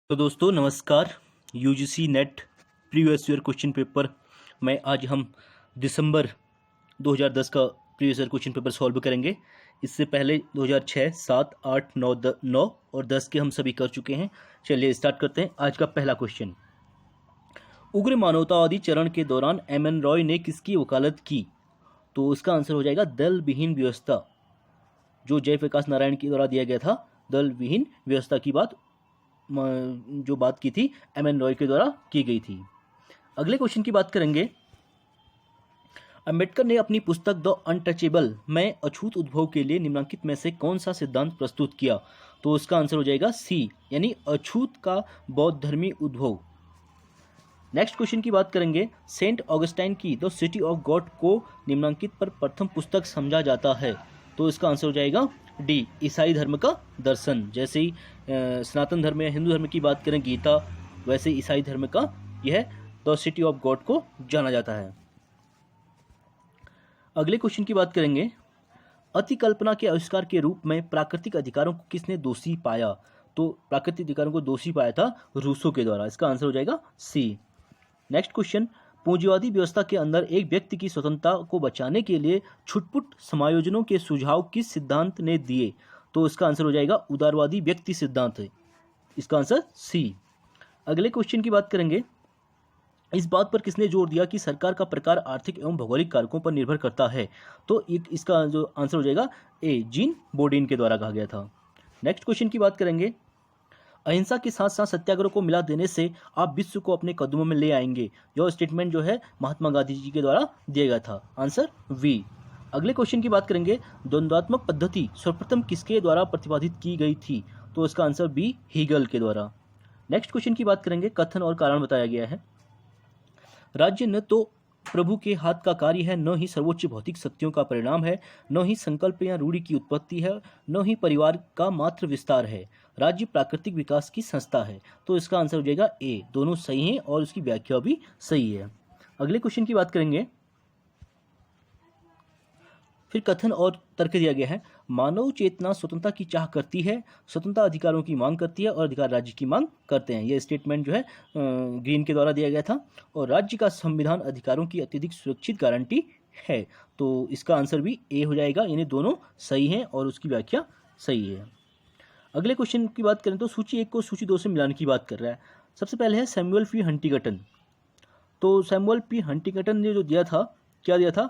तो दोस्तों नमस्कार। UGC net previous year question paper में आज हम दिसंबर 2010 का previous year question paper solve करेंगे। इससे पहले 2006, 7, 8, 9, 9 और 10 के हम सभी कर चुके हैं। चलिए स्टार्ट करते हैं। आज का पहला क्वेश्चन, उग्र मानवतावादी चरण के दौरान एम.एन. रॉय ने किसकी वकालत की? तो इसका आंसर हो जाएगा दल विहीन व्यवस्था, जो जयप्रकाश नारायण के द्वारा दिया गया था। दल विहीन व्यवस्था की बात जो बात की थी एम.एन. रॉय के द्वारा की गई थी। अगले क्वेश्चन की बात करेंगे। अंबेडकर ने अपनी पुस्तक द अनटचेबल में अछूत उद्भव के लिए निम्नलिखित में से कौन सा सिद्धांत प्रस्तुत किया? तो इसका आंसर हो जाएगा सी, यानी अछूत का बौद्ध धर्मी उद्भव। नेक्स्ट क्वेश्चन की बात करेंगे। सेंट ऑगस्टाइन की द सिटी ऑफ गॉड को निम्नलिखित पर प्रथम पुस्तक समझा जाता है? तो इसका आंसर हो जाएगा डी, ईसाई धर्म का दर्शन। जैसे ही सनातन धर्म या हिंदू धर्म की बात करें गीता, वैसे ईसाई धर्म का यह द सिटी ऑफ गॉड को जाना जाता है। अगले क्वेश्चन की बात करेंगे। अतिकल्पना के आविष्कार के रूप में प्राकृतिक अधिकारों को किसने दोषी पाया? तो प्राकृतिक अधिकारों को दोषी पाया था रूसो के द्वारा। इसका आंसर हो जाएगा सी। नेक्स्ट क्वेश्चन, पूंजीवादी व्यवस्था के अंदर एक व्यक्ति की स्वतंत्रता को बचाने के लिए छुटपुट समायोजनों के सुझाव किस सिद्धांत ने दिए? तो इसका आंसर हो जाएगा उदारवादी व्यक्ति सिद्धांत। इसका आंसर सी। अगले क्वेश्चन की बात करेंगे। इस बात पर किसने जोर दिया कि सरकार का प्रकार आर्थिक एवं भौगोलिक कारकों पर निर्भर करता है? तो इसका जो आंसर हो जाएगा ए, जीन बोर्डिन के द्वारा कहा गया था। नेक्स्ट क्वेश्चन की बात करेंगे। अहिंसा के साथ साथ सत्याग्रह को मिला देने से आप विश्व को अपने कदमों में ले आएंगे, जो स्टेटमेंट जो है महात्मा गांधी जी के द्वारा दिया गया था। Answer we. अगले क्वेश्चन की बात करेंगे। द्वंद्वात्मक पद्धति सर्वप्रथम किसके द्वारा प्रतिपादित की गई थी? तो इसका आंसर बी, हीगल के द्वारा। नेक्स्ट क्वेश्चन की बात करेंगे। कथन और कारण बताया गया है। राज्य न तो प्रभु के हाथ का कार्य है, न ही सर्वोच्च भौतिक शक्तियों का परिणाम है, न ही संकल्प या रूढ़ि की उत्पत्ति है, न ही परिवार का मात्र विस्तार है। राज्य प्राकृतिक विकास की संस्था है। तो इसका आंसर हो जाएगा ए, दोनों सही हैं और उसकी व्याख्या भी सही है। अगले क्वेश्चन की बात करेंगे। फिर कथन और तर्क दिया गया है। मानव चेतना स्वतंत्रता की चाह करती है, स्वतंत्रता अधिकारों की मांग करती है और अधिकार राज्य की मांग करते हैं। यह स्टेटमेंट जो है ग्रीन के द्वारा दिया गया था। और राज्य का संविधान अधिकारों की अत्यधिक सुरक्षित गारंटी है। तो इसका आंसर भी ए हो जाएगा, यानी दोनों सही हैं और उसकी व्याख्या सही है। अगले क्वेश्चन की बात करें तो सूची 1 को सूची 2 से मिलाने की बात कर रहा है। सबसे पहले है सैमुअल पी हंटिंगटन। तो सैमुअल पी हंटिंगटन ने जो दिया था, क्या दिया था?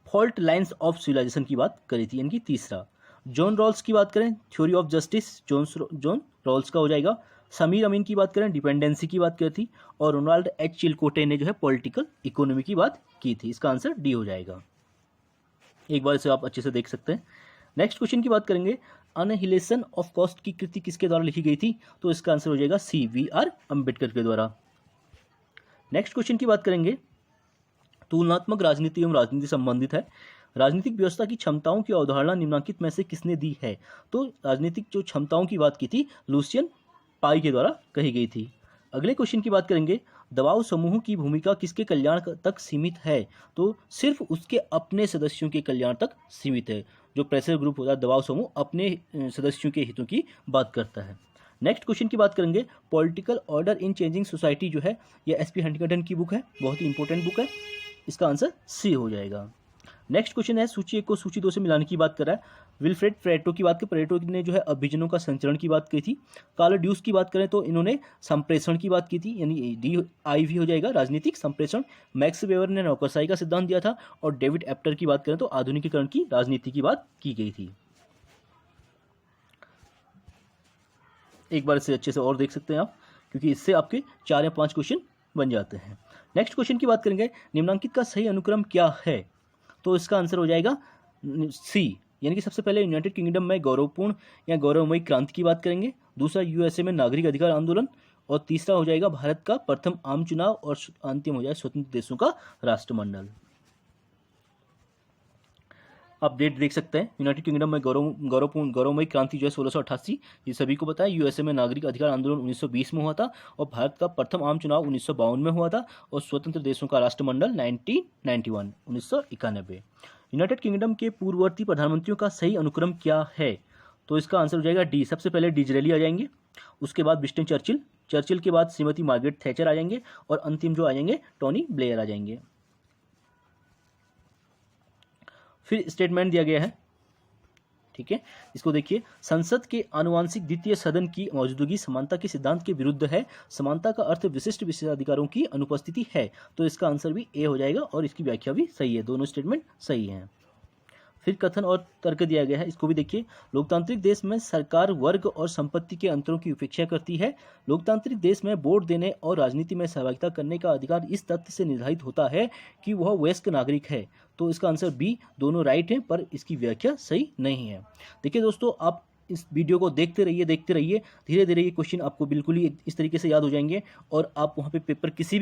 फॉल्ट लाइन्स ऑफ सिविलाइजेशन की बात करी थी, यानी कि तीसरा। जॉन रॉल्स की बात करें, theory of justice, John Rawls का हो जाएगा। समीर अमीन की बात करें, डिपेंडेंसी की बात करी थी। और रोनाल्ड एच चिलकोटे ने जो है पॉलिटिकल इकोनॉमी की बात की थी। इसका आंसर डी हो जाएगा। एक बार इसे आप अच्छे से देख सकते हैं। नेक्स्ट क्वेश्चन की बात करेंगे। अनहिलेशन ऑफ कॉस्ट की कृति किसके द्वारा लिखी गई थी? तो इसका आंसर हो जाएगा सी, वी.आर. अम्बेडकर के द्वारा। नेक्स्ट क्वेश्चन की बात करेंगे। तुलनात्मक राजनीति एवं राजनीति संबंधित है। राजनीतिक व्यवस्था की क्षमताओं की अवधारणा निम्नलिखित में से किसने दी है? तो राजनीतिक जो क्षमताओं की बात की थी लुसियन पाई के द्वारा कही गई थी। अगले क्वेश्चन की बात करेंगे। दबाव समूह की भूमिका किसके कल्याण तक सीमित है? तो सिर्फ उसके अपने सदस्यों के कल्याण तक सीमित है। जो प्रेशर ग्रुप होता है, दबाव समूह अपने सदस्यों के हितों की बात करता है। नेक्स्ट क्वेश्चन की बात करेंगे। Political order in changing society जो है, यह एस.पी. हंटिंगटन की बुक है, बहुत ही इंपॉर्टेंट बुक है। इसका आंसर सी हो जाएगा। नेक्स्ट क्वेश्चन है सूची 1 को सूची 2 से मिलाने की बात कर रहा है। विल्फ्रेड प्रेटो की बात करें, प्रेटो ने जो है अभिजनों का संचरण की बात की थी। कार्ल ड्यूस की बात करें तो इन्होंने संप्रेषण की बात की थी, यानी डी आई भी हो जाएगा, राजनीतिक संप्रेषण। मैक्स वेबर ने नौकरशाही का सिद्धांत दिया था। और डेविड एप्टर की बात करें तो आधुनिकीकरण की राजनीति की बात की गई थी। एक बार इसे अच्छे से और देख सकते हैं आप, क्योंकि इससे आपके 4 या 5 क्वेश्चन बन जाते हैं। नेक्स्ट क्वेश्चन की बात करेंगे। निम्नांकित का सही अनुक्रम क्या है? तो इसका आंसर हो जाएगा सी, यानी कि सबसे पहले यूनाइटेड किंगडम में गौरवपूर्ण या गौरवमयी क्रांति की बात करेंगे। दूसरा यूएसए में नागरिक अधिकार आंदोलन। और तीसरा हो जाएगा भारत का प्रथम आम चुनाव। और अंतिम हो जाएगा स्वतंत्र देशों का राष्ट्रमंडल। आप डेट देख सकते हैं। यूनाइटेड किंगडम में गौरवमयी क्रांति जो है 1688, ये सभी को पता है। यूएसए में नागरिक अधिकार आंदोलन 1920 में हुआ था। और भारत का प्रथम आम चुनाव 1952 में हुआ था। और स्वतंत्र देशों का राष्ट्रमंडल 1991 यूनाइटेड किंगडम के पूर्ववर्ती प्रधानमंत्रियों का सही अनुक्रम क्या है? तो इसका आंसर हो जाएगा डी, सबसे पहले डिजरेली आ जाएंगे। उसके बाद विंस्टन चर्चिल, चर्चिल के बाद श्रीमती मार्गरेट थैचर आ जाएंगे और अंतिम जो आ जाएंगे टोनी ब्लेयर आ जाएंगे। फिर स्टेटमेंट दिया गया है, ठीक है, इसको देखिए। संसद के आनुवांशिक द्वितीय सदन की मौजूदगी समानता के सिद्धांत के विरुद्ध है। समानता का अर्थ विशिष्ट विशेषाधिकारों की अनुपस्थिति है। तो इसका आंसर भी ए हो जाएगा और इसकी व्याख्या भी सही है, दोनों स्टेटमेंट सही हैं। फिर कथन और तर्क दिया गया है, इसको भी देखिए। लोकतांत्रिक देश में सरकार वर्ग और संपत्ति के अंतरों की उपेक्षा करती है। लोकतांत्रिक देश में वोट देने और राजनीति में सहभागिता करने का अधिकार इस तथ्य से निर्धारित होता है कि वह वयस्क नागरिक है। तो इसका आंसर बी, दोनों राइट है, पर इसकी व्याख्या सही नहीं है। देखिए दोस्तों, आप इस वीडियो को देखते रहिए, धीरे धीरे ये क्वेश्चन आपको बिल्कुल ही इस तरीके से याद हो जाएंगे और आप वहाँ पे पेपर किसी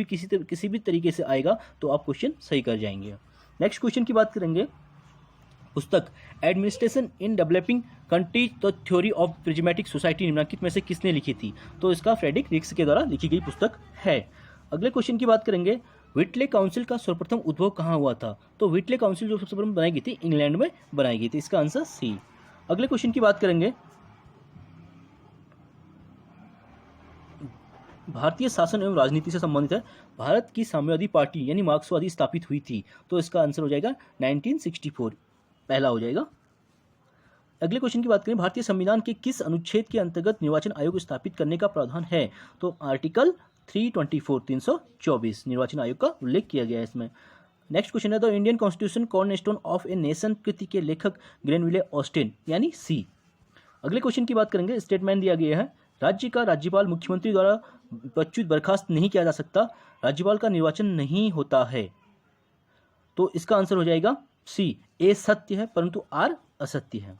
भी तरीके से आएगा तो आप क्वेश्चन सही कर जाएंगे। नेक्स्ट क्वेश्चन की बात करेंगे। पुस्तक administration in developing countries the theory of prismatic society निम्नलिखित में से किसने लिखी थी? तो इसका फ्रेडरिक रिक्स के द्वारा लिखी गई पुस्तक है। अगले क्वेश्चन की बात करेंगे। व्हिटले काउंसिल का सर्वप्रथम उद्भव कहाँ हुआ था? तो व्हिटले काउंसिल जो सबसे प्रथम बनाई गई थी, इंग्लैंड में बनाई गई थी। इसका आंसर सी। अगले क्वेश्चन की बात करेंगे। भारतीय शासन एवं राजनीति से संबंधित है। भारत की साम्यवादी पार्टी यानी मार्क्सवादी स्थापित हुई थी। तो इसका आंसर हो जाएगा 1964, पहला हो जाएगा। अगले क्वेश्चन की बात करें। भारतीय संविधान के किस अनुच्छेद के अंतर्गत निर्वाचन आयोग स्थापित करने का प्रावधान है? तो आर्टिकल 324 निर्वाचन आयोग का उल्लेख किया गया है इसमें। नेक्स्ट क्वेश्चन है the Indian constitution cornerstone of a nation कृति के लेखक ग्रेनविले ऑस्टिन यानी सी। अगले क्वेश्चन की बात करेंगे। स्टेटमेंट दिया गया है, राज्य का राज्यपाल मुख्यमंत्री द्वारा पदच्युत बर्खास्त नहीं किया जा सकता। राज्यपाल का निर्वाचन नहीं होता है। तो इसका आंसर हो जाएगा सी। ए सत्य है परंतु आर असत्य है।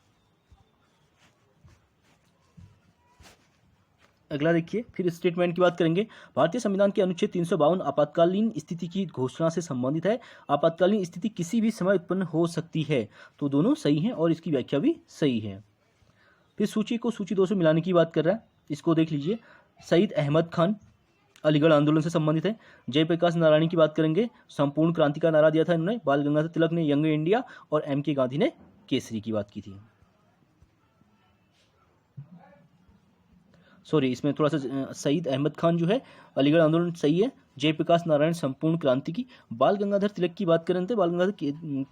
अगला देखिए, फिर स्टेटमेंट की बात करेंगे। भारतीय संविधान के अनुच्छेद 352 आपातकालीन स्थिति की घोषणा से संबंधित है। आपातकालीन स्थिति किसी भी समय उत्पन्न हो सकती है। तो दोनों सही हैं और इसकी व्याख्या भी सही है। फिर सूची को सूची 2 से मिलाने की बात कर रहा है, इसको देख लीजिए। सईद अहमद खान अलीगढ़ आंदोलन से संबंधित है। जयप्रकाश नारायण की बात करेंगे, संपूर्ण क्रांति का नारा दिया था इन्होंने। बाल गंगाधर तिलक ने यंग इंडिया और एम.के. गांधी ने केसरी की बात की थी। सॉरी, इसमें थोड़ा सा सईद अहमद खान जो है अलीगढ़ आंदोलन सही है। जयप्रकाश नारायण संपूर्ण क्रांति की। बाल गंगाधर तिलक की बात करें तो बाल गंगाधर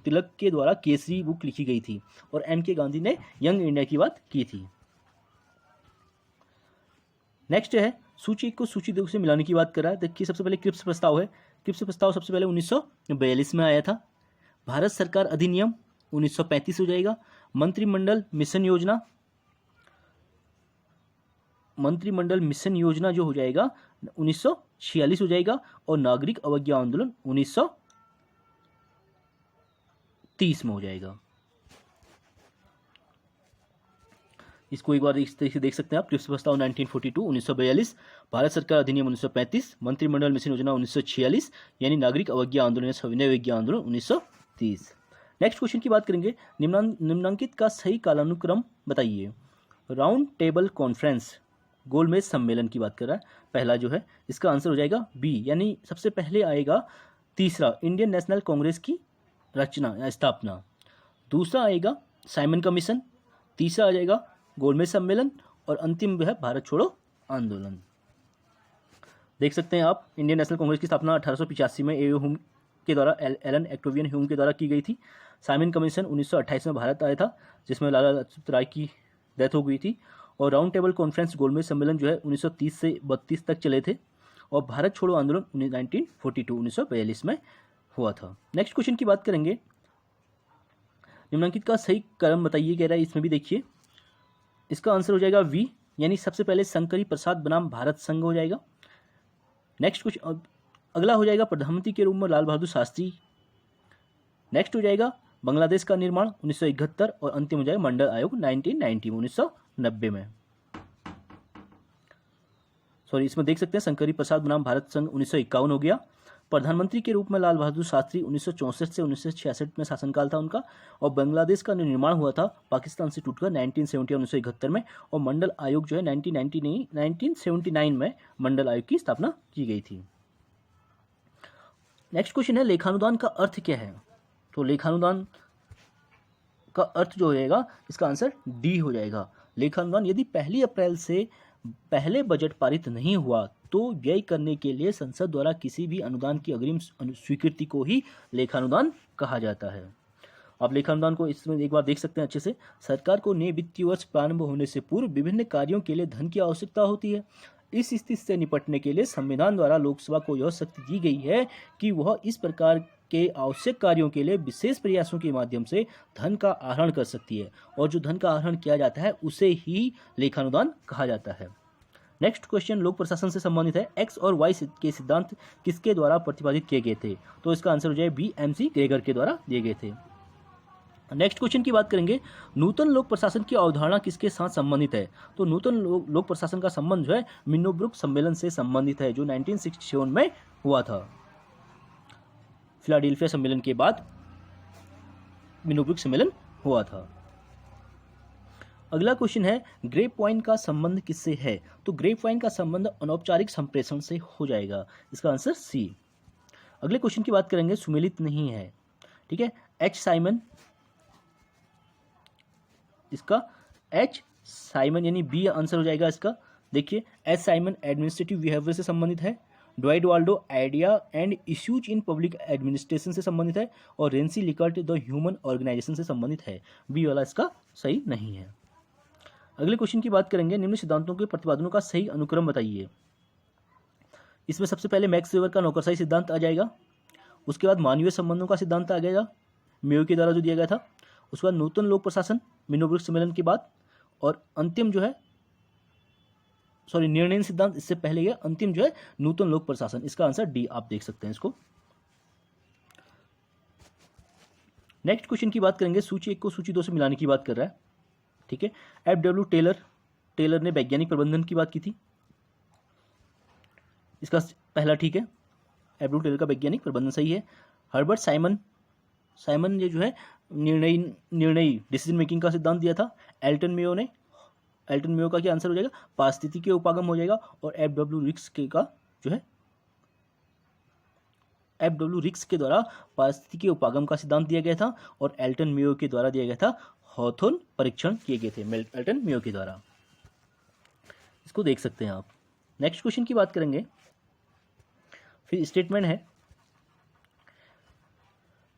तिलक के द्वारा केसरी बुक लिखी गई थी और एम.के. गांधी ने यंग इंडिया की बात की थी। नेक्स्ट है सूची को सूची 2 से मिलाने की बात कर रहा है। देखिए, सबसे पहले क्रिप्स प्रस्ताव है। क्रिप्स प्रस्ताव सबसे पहले 1942 में आया था। भारत सरकार अधिनियम 1935 हो जाएगा। मंत्रिमंडल मिशन योजना जो हो जाएगा 1946 हो जाएगा। और नागरिक अवज्ञा आंदोलन 1930 में हो जाएगा। इसको एक बार इस तरीके से देख सकते हैं आप। क्रिप्स प्रस्ताव 1942 1942, भारत सरकार अधिनियम 1935, मंत्रिमंडल मिशन योजना 1946 यानी नागरिक अवज्ञा आंदोलन सविनय विज्ञा आंदोलन 1930। नेक्स्ट क्वेश्चन की बात करेंगे। निम्नांकित का सही कालानुक्रम बताइए। राउंड टेबल कॉन्फ्रेंस, गोलमेज सम्मेलन की बात कर रहा है पहला जो है। इसका आंसर हो जाएगा बी, यानी सबसे पहले आएगा तीसरा इंडियन नेशनल कांग्रेस की रचना या स्थापना। दूसरा आएगा साइमन कमीशन। तीसरा आ जाएगा गोलमेज सम्मेलन और अंतिम है भारत छोड़ो आंदोलन। देख सकते हैं आप, इंडियन नेशनल कांग्रेस की स्थापना 1885 में ह्यूम के द्वारा एलन एक्टोवियन ह्यूम के द्वारा की गई थी। साइमन कमीशन 1928 में भारत आया था जिसमें लाला लाजपत राय की डेथ हो गई थी। और राउंड टेबल कॉन्फ्रेंस गोलमेज सम्मेलन जो है 1930 से 32 तक चले थे। और भारत छोड़ो आंदोलन 1942 में हुआ था। नेक्स्ट क्वेश्चन की बात करेंगे। निम्नांकित का सही क्रम बताइए कह रहा है, इसमें भी देखिए। इसका आंसर हो जाएगा वी, यानी सबसे पहले शंकरी प्रसाद बनाम भारत संघ हो जाएगा। नेक्स्ट कुछ अगला हो जाएगा प्रधानमंत्री के रूप में लाल बहादुर शास्त्री। नेक्स्ट हो जाएगा बांग्लादेश का निर्माण 1971 और अंतिम हो जाएगा मंडल आयोग 1990 में। सॉरी, इसमें देख सकते हैं शंकरी प्रसाद बनाम भारत संघ 1951 हो गया। प्रधानमंत्री के रूप में लाल बहादुर शास्त्री 1964 से 1966 में शासनकाल था उनका। और बांग्लादेश का निर्माण हुआ था पाकिस्तान से टूटकर 1970 और 1971 में। और मंडल आयोग जो है 1979 में मंडल आयोग की स्थापना की गई थी। नेक्स्ट क्वेश्चन है लेखानुदान का अर्थ क्या है? तो लेखानुदान का अर्थ जो हो जाएगा इसका आंसर डी हो जाएगा। लेखानुदान यदि 1 अप्रैल से पहले बजट पारित नहीं हुआ तो व्यय करने के लिए संसद द्वारा किसी भी अनुदान की अग्रिम स्वीकृति को ही लेखानुदान कहा जाता है। आप लेखानुदान को इसमें एक बार देख सकते हैं अच्छे से। सरकार को नए वित्तीय वर्ष प्रारंभ होने से पूर्व विभिन्न कार्यों के लिए धन की आवश्यकता होती है। इस स्थिति से निपटने के लिए संविधान द्वारा लोकसभा को यह शक्ति दी गई है कि वह इस प्रकार के आवश्यक कार्यों के लिए विशेष प्रयासों के माध्यम से धन का आहरण कर सकती है, और जो धन का आहरण किया जाता है उसे ही लेखानुदान कहा जाता है। नेक्स्ट क्वेश्चन लोक प्रशासन से संबंधित है। एक्स और वाई के सिद्धांत किसके द्वारा प्रतिपादित किए गए थे? तो इसका आंसर हो जाए बी, एमसी ग्रेगर के द्वारा दिए गए थे। नेक्स्ट क्वेश्चन की बात करेंगे, नूतन लोक प्रशासन की अवधारणा किसके साथ संबंधित है? तो नूतन लोक प्रशासन का संबंध जो है मिनोब्रुक सम्मेलन से संबंधित है, जो 1967 में हुआ था। फिलाडेल्फिया सम्मेलन के बाद मिनोब्रुक सम्मेलन हुआ था। अगला क्वेश्चन है, ग्रेप वाइन का संबंध किससे है? तो ग्रेप वाइन का संबंध अनौपचारिक संप्रेषण से हो जाएगा, इसका आंसर सी। अगले क्वेश्चन की बात करेंगे, सुमेलित नहीं है, ठीक है। एच साइमन, इसका एच साइमन यानी बी आंसर हो जाएगा इसका। देखिए, एच साइमन एडमिनिस्ट्रेटिव बिहेवियर से संबंधित है, Dwight Waldo idea and issues in public administration से संबंधित है, और रेंसी लिकर्ट द ह्यूमन ऑर्गेनाइजेशन से संबंधित है। बी वाला इसका सही नहीं है। अगले क्वेश्चन की बात करेंगे, निम्न सिद्धांतों के प्रतिपादनों का सही अनुक्रम बताइए। इसमें सबसे पहले मैक्स वेबर का नौकरशाही सिद्धांत आ जाएगा, उसके बाद मानवीय संबंधों का सिद्धांत आ जाएगा मेयो के द्वारा जो दिया गया था, उसके बाद नूतन लोक प्रशासन मिनोब्रुक सम्मेलन के बाद, और अंतिम जो है निर्णय सिद्धांत इससे पहले ये अंतिम जो है नूतन लोक प्रशासन। इसका आंसर डी आप देख सकते हैं इसको। नेक्स्ट क्वेश्चन की बात करेंगे, सूची 1 को सूची 2 से मिलाने की बात कर रहा है, ठीक है। एफ.डब्ल्यू. टेलर ने वैज्ञानिक प्रबंधन की बात की थी, इसका पहला ठीक है, एफ.डब्ल्यू. टेलर का वैज्ञानिक प्रबंधन सही है। हर्बर्ट साइमन ये जो है निर्णयी डिसीजन मेकिंग का सिद्धांत दिया था। एल्टन मेयो का क्या आंसर हो जाएगा? पारिस्थितिकी उपागम हो जाएगा। और एफ.डब्ल्यू. रिक्स के द्वारा पारिस्थितिकी उपागम का सिद्धांत दिया गया था, और एल्टन मेयो के द्वारा दिया गया था। हॉथोर्न परीक्षण किए गए थे एल्टन मेयो के द्वारा, इसको देख सकते हैं आप। नेक्स्ट क्वेश्चन की बात करेंगे, फिर स्टेटमेंट है,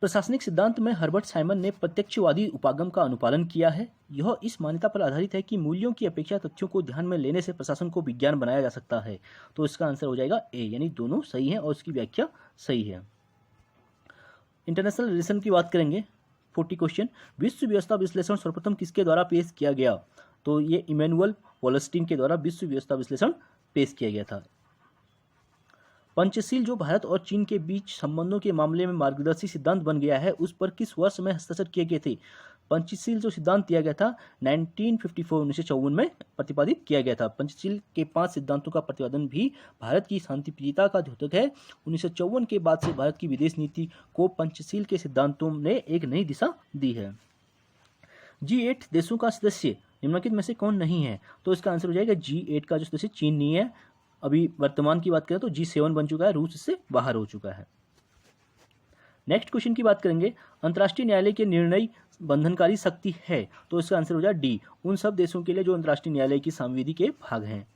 प्रशासनिक सिद्धांत में हर्बर्ट साइमन ने प्रत्यक्षवादी उपागम का अनुपालन किया है। यह इस मान्यता पर आधारित है कि मूल्यों की अपेक्षा तथ्यों को ध्यान में लेने से प्रशासन को विज्ञान बनाया जा सकता है। तो इसका आंसर हो जाएगा ए, यानी दोनों सही हैं और इसकी व्याख्या सही है। इंटरनेशनल रिलेशन की बात करेंगे, 40 क्वेश्चन, विश्व व्यवस्था विश्लेषण सर्वप्रथम किसके द्वारा पेश किया गया? तो ये इमैनुअल वॉलस्टीन के द्वारा विश्व व्यवस्था विश्लेषण पेश किया गया था। पंचशील जो भारत और चीन के बीच संबंधों के मामले में मार्गदर्शी सिद्धांत बन गया है, उस पर किस वर्ष में हस्ताक्षर किए गए थे? पंचशील जो सिद्धांत दिया गया था 1954 में प्रतिपादित किया गया था। पंचशील के 5 सिद्धांतों का प्रतिपादन भी भारत की शांतिप्रियता का द्योतक है। 1954 के बाद से भारत की विदेश नीति को पंचशील के सिद्धांतों ने एक नई दिशा दी है। G8 देशों का सदस्य निम्नलिखित में से कौन नहीं है? तो इसका आंसर हो जाएगा G8 का जो सदस्य चीन नहीं है। अभी वर्तमान की बात करें तो G7 बन चुका है, रूस इससे बाहर हो चुका है। नेक्स्ट क्वेश्चन की बात करेंगे, अंतर्राष्ट्रीय न्यायालय के निर्णय बंधनकारी शक्ति है? तो इसका आंसर हो जाए डी, उन सब देशों के लिए जो अंतर्राष्ट्रीय न्यायालय की संविधि के भाग हैं।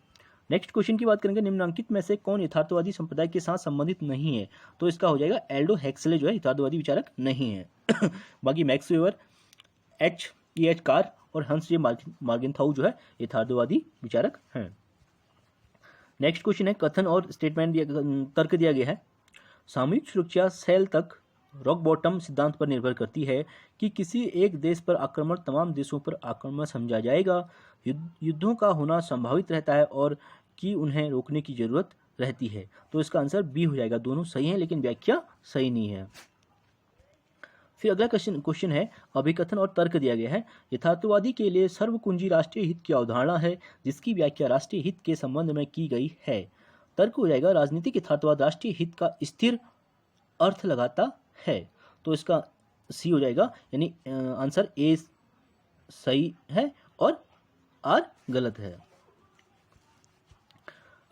नेक्स्ट क्वेश्चन की बात करेंगे, निम्नलिखित में से कौन यथार्थवादी संप्रदाय के साथ संबंधित नहीं है? तो इसका हो जाएगा एल्डो हेक्सले जो है यथार्थवादी विचारक नहीं है। बाकी मैक्स वेबर, H.E.H. कार और हंस जे मार्गेनथाउ जो है यथार्थवादी विचारक हैं। नेक्स्ट क्वेश्चन है, कथन और स्टेटमेंट तर्क दिया गया है, सामूहिक सुरक्षा सेल तक रॉक बॉटम सिद्धांत पर निर्भर करती है कि किसी एक देश पर आक्रमण तमाम देशों पर आक्रमण समझा जाएगा, युद्धों का होना संभावित रहता है और कि उन्हें रोकने की जरूरत रहती है। तो इसका आंसर बी हो जाएगा। दोनों सही हैं लेकिन व्याख्या सही नहीं है। फिर अगला क्वेश्चन है, अभिकथन और तर्क दिया गया है, यथार्थवादी के लिए सर्वकुंजी राष्ट्रीय हित की अवधारणा है जिसकी व्याख्या राष्ट्रीय हित के संबंध में की गई है। तर्क हो जाएगा, राजनीतिक यथार्थवाद राष्ट्रीय हित का स्थिर अर्थ लगाता है। तो इसका सी हो जाएगा, यानी आंसर ए सही है और आर गलत है।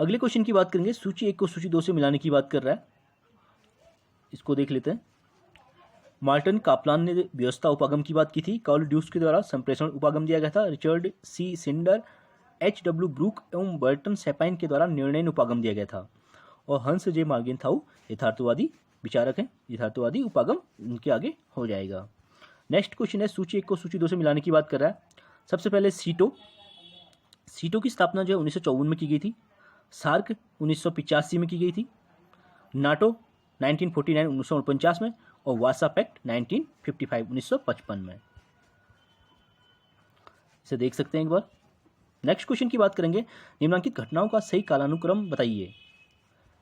अगले क्वेश्चन की बात करेंगे, सूची 1 को सूची 2 से मिलाने की बात कर रहा है, इसको देख लेते हैं। मार्टिन कापलान ने व्यवस्था उपागम की बात की थी, कार्ल ड्यूस के द्वारा संप्रेषण उपागम दिया गया था। रिचर्ड सी सिंडर H.W. ब्रूक एवं बर्टन सेपाइन के द्वारा निर्णय उपागम दिया गया था। और हंस जे मार्गेनथाउ यथार्थवादी विचारक हैं, यथार्थवादी उपागम उनके आगे हो जाएगा। नेक्स्ट क्वेश्चन है सूची 1 को सूची 2 से मिलाने की बात कर रहा है। सबसे पहले सीटो की स्थापना जो है 1954 में की गई थी। सार्क 1985 में की गई थी। नाटो 1949 1949 में, और वासा पैक्ट 1955 1955 में। इसे देख सकते हैं एक बार। नेक्स्ट क्वेश्चन की बात करेंगे, निम्नलिखित घटनाओं का सही कालानुक्रम बताइए।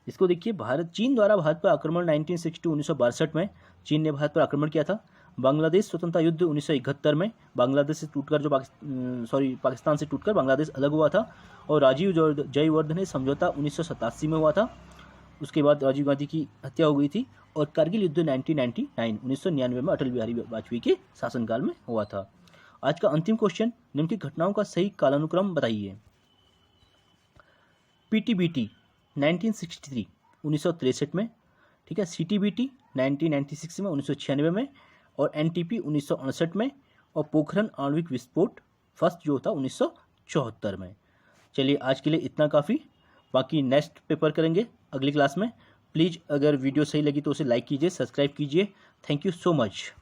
इसको देखिए, चीन द्वारा भारत पर आक्रमण 1962 1962 में चीन ने भारत पर आक्रमण किया था। बांग्लादेश स्वतंत्रता युद्ध 1971 में बांग्लादेश से टूटकर पाकिस्तान से टूटकर बांग्लादेश अलग हुआ था। और राजीव जयवर्धने समझौता 1987 में हुआ था। उसके बाद राजीव गांधी की हत्या हो गई थी। और कारगिल युद्ध 1999 में अटल बिहारी वाजपेयी के शासनकाल में हुआ था। आज का अंतिम क्वेश्चन, निम्नलिखित घटनाओं का सही कालानुक्रम बताइए। पीटीबीटी 1963 1963 में, ठीक है। सीटीबीटी 1996 में 1996 में, और एनटीपी 1968 में, और पोखरण आणविक विस्फोट फर्स्ट जो था 1974 में। चलिए आज के लिए इतना काफ़ी, बाकी नेक्स्ट पेपर करेंगे अगली क्लास में। प्लीज़ अगर वीडियो सही लगी तो उसे लाइक कीजिए, सब्सक्राइब कीजिए। Thank you so much.